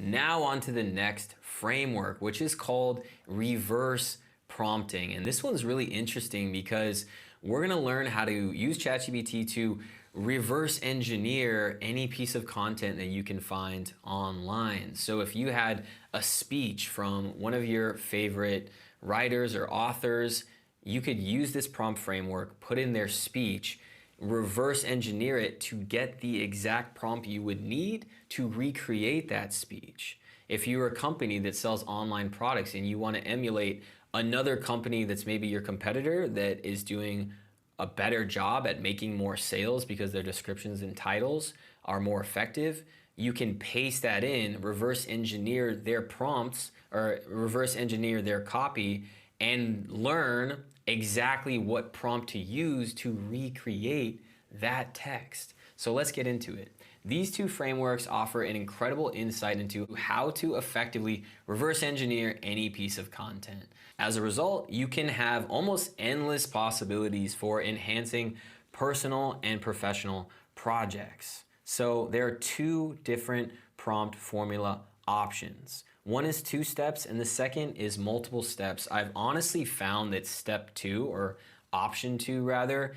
Now on to the next framework, which is called reverse prompting. And this one's really interesting because we're gonna learn how to use ChatGPT to reverse engineer any piece of content that you can find online. So if you had a speech from one of your favorite writers or authors, you could use this prompt framework, put in their speech, reverse engineer it to get the exact prompt you would need to recreate that speech. If you're a company that sells online products and you want to emulate another company that's maybe your competitor that is doing a better job at making more sales because their descriptions and titles are more effective, you can paste that in, reverse engineer their prompts or reverse engineer their copy and learn exactly what prompt to use to recreate that text. So let's get into it. These two frameworks offer an incredible insight into how to effectively reverse engineer any piece of content. As a result, you can have almost endless possibilities for enhancing personal and professional projects. So there are two different prompt formula options. One is 2 steps and the second is multiple steps. I've honestly found that step 2, or option 2 rather,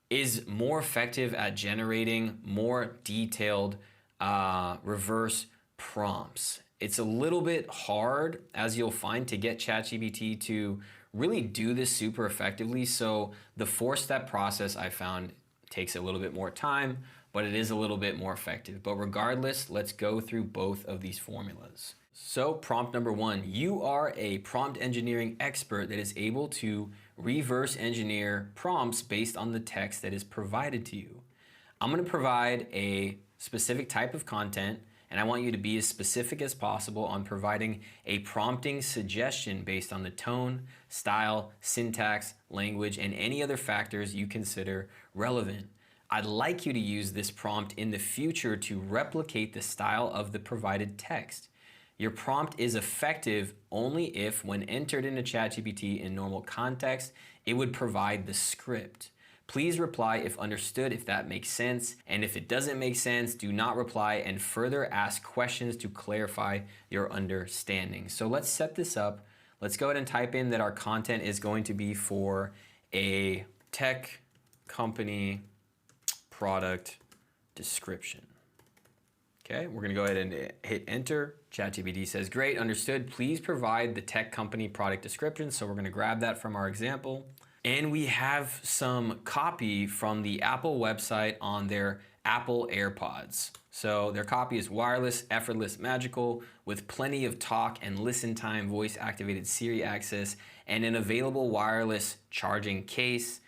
is more effective at generating more detailed reverse prompts. It's a little bit hard, as you'll find, to get ChatGPT to really do this super effectively. So the 4-step process I found takes a little bit more time, but it is a little bit more effective. But regardless, let's go through both of these formulas. So prompt number 1, you are a prompt engineering expert that is able to reverse engineer prompts based on the text that is provided to you. I'm going to provide a specific type of content, and I want you to be as specific as possible on providing a prompting suggestion based on the tone, style, syntax, language, and any other factors you consider relevant. I'd like you to use this prompt in the future to replicate the style of the provided text. Your prompt is effective only if, when entered into ChatGPT in normal context, it would provide the script. Please reply if understood, if that makes sense, and if it doesn't make sense, do not reply and further ask questions to clarify your understanding. So let's set this up. Let's go ahead and type in that our content is going to be for a tech company product description. Okay, we're gonna go ahead and hit enter. ChatGPT says, great, understood. Please provide the tech company product description. So we're gonna grab that from our example. And we have some copy from the Apple website on their Apple AirPods. So their copy is wireless, effortless, magical, with plenty of talk and listen time, voice activated Siri access, and an available wireless charging case.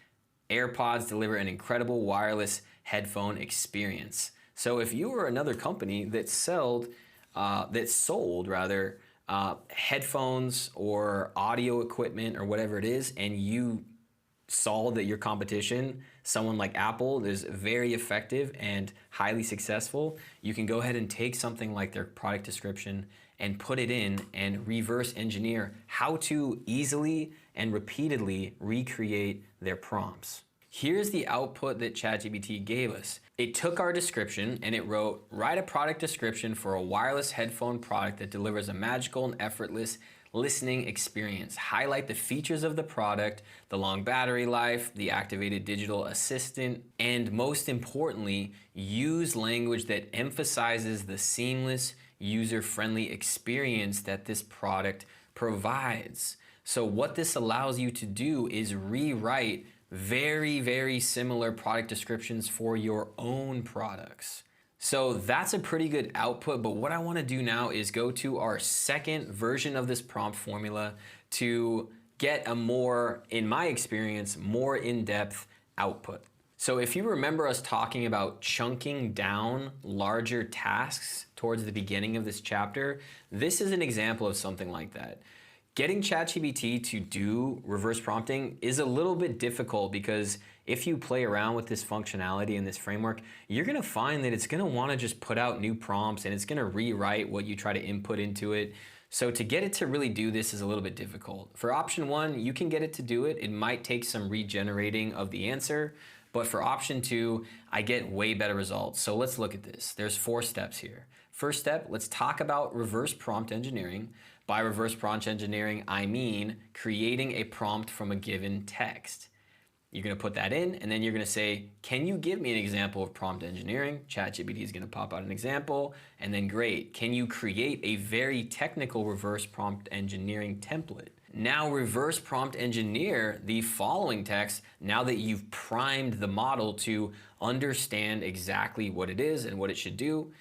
AirPods deliver an incredible wireless headphone experience. So if you were another company that sold headphones or audio equipment or whatever it is, and you saw that your competition, someone like Apple, is very effective and highly successful, you can go ahead and take something like their product description and put it in and reverse engineer how to easily and repeatedly recreate their prompts. Here's the output that ChatGPT gave us. It took our description and it wrote, write a product description for a wireless headphone product that delivers a magical and effortless listening experience. Highlight the features of the product, the long battery life, the activated digital assistant, and most importantly, use language that emphasizes the seamless, user-friendly experience that this product provides. So what this allows you to do is rewrite very, very similar product descriptions for your own products. So that's a pretty good output, but what I want to do now is go to our second version of this prompt formula to get a more, in my experience, more in-depth output. So if you remember us talking about chunking down larger tasks towards the beginning of this chapter, this is an example of something like that. Getting ChatGPT to do reverse prompting is a little bit difficult because if you play around with this functionality and this framework, you're gonna find that it's gonna wanna just put out new prompts and it's gonna rewrite what you try to input into it. So to get it to really do this is a little bit difficult. For option 1, you can get it to do it. It might take some regenerating of the answer, but for option 2, I get way better results. So let's look at this. There's 4 steps here. First step, let's talk about reverse prompt engineering. By reverse prompt engineering, I mean creating a prompt from a given text. You're going to put that in, and then you're going to say, can you give me an example of prompt engineering? ChatGPT is going to pop out an example, and then great. Can you create a very technical reverse prompt engineering template? Now reverse prompt engineer the following text now that you've primed the model to understand exactly what it is and what it should do.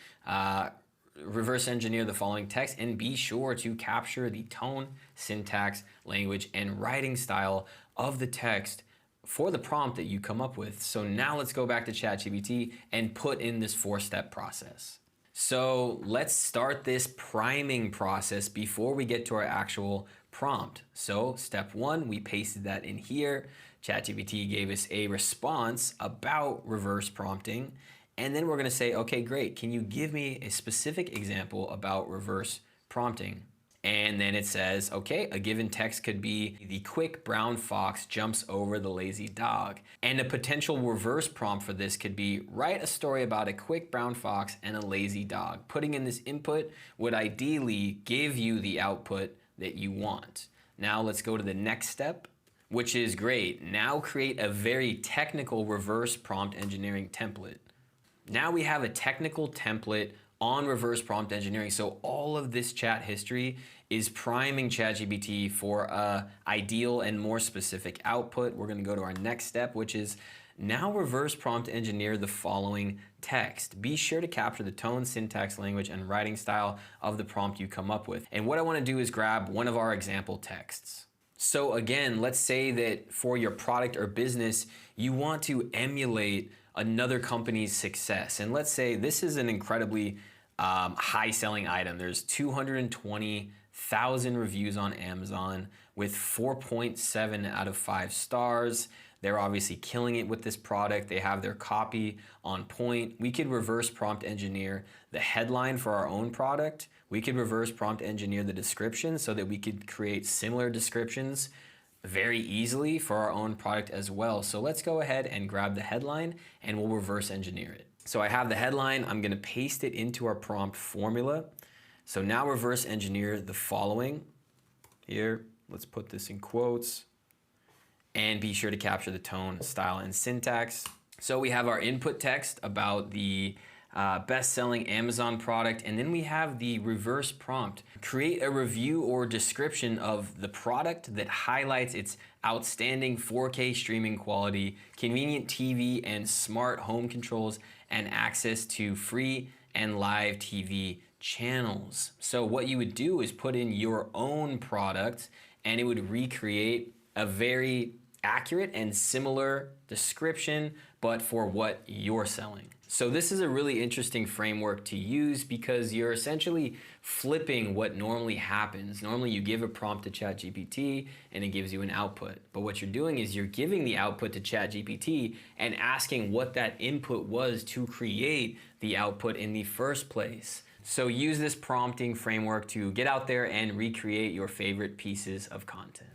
Reverse engineer the following text and be sure to capture the tone, syntax, language, and writing style of the text for the prompt that you come up with. So now let's go back to ChatGPT and put in this 4-step process. So let's start this priming process before we get to our actual prompt. So step 1, we pasted that in here. ChatGPT gave us a response about reverse prompting. And then we're gonna say, okay, great. Can you give me a specific example about reverse prompting? And then it says, okay, a given text could be the quick brown fox jumps over the lazy dog. And a potential reverse prompt for this could be write a story about a quick brown fox and a lazy dog. Putting in this input would ideally give you the output that you want. Now let's go to the next step, which is great. Now create a very technical reverse prompt engineering template. Now we have a technical template on reverse prompt engineering. So all of this chat history is priming ChatGPT for a ideal and more specific output. We're gonna go to our next step, which is now reverse prompt engineer the following text. Be sure to capture the tone, syntax, language, and writing style of the prompt you come up with. And what I wanna do is grab one of our example texts. So again, let's say that for your product or business, you want to emulate another company's success. And let's say this is an incredibly high selling item. There's 220,000 reviews on Amazon with 4.7 out of 5 stars. They're obviously killing it with this product. They have their copy on point. We could reverse prompt engineer the headline for our own product. We could reverse prompt engineer the description so that we could create similar descriptions very easily for our own product as well. So let's go ahead and grab the headline and we'll reverse engineer it. So I have the headline, I'm gonna paste it into our prompt formula. So now reverse engineer the following. Here, let's put this in quotes and be sure to capture the tone, style, and syntax. So we have our input text about the best-selling Amazon product, and then we have the reverse prompt. Create a review or description of the product that highlights its outstanding 4K streaming quality, convenient TV and smart home controls, and access to free and live TV channels. So what you would do is put in your own product and it would recreate a very accurate and similar description, but for what you're selling. So this is a really interesting framework to use because you're essentially flipping what normally happens. Normally you give a prompt to ChatGPT and it gives you an output. But what you're doing is you're giving the output to ChatGPT and asking what that input was to create the output in the first place. So use this prompting framework to get out there and recreate your favorite pieces of content.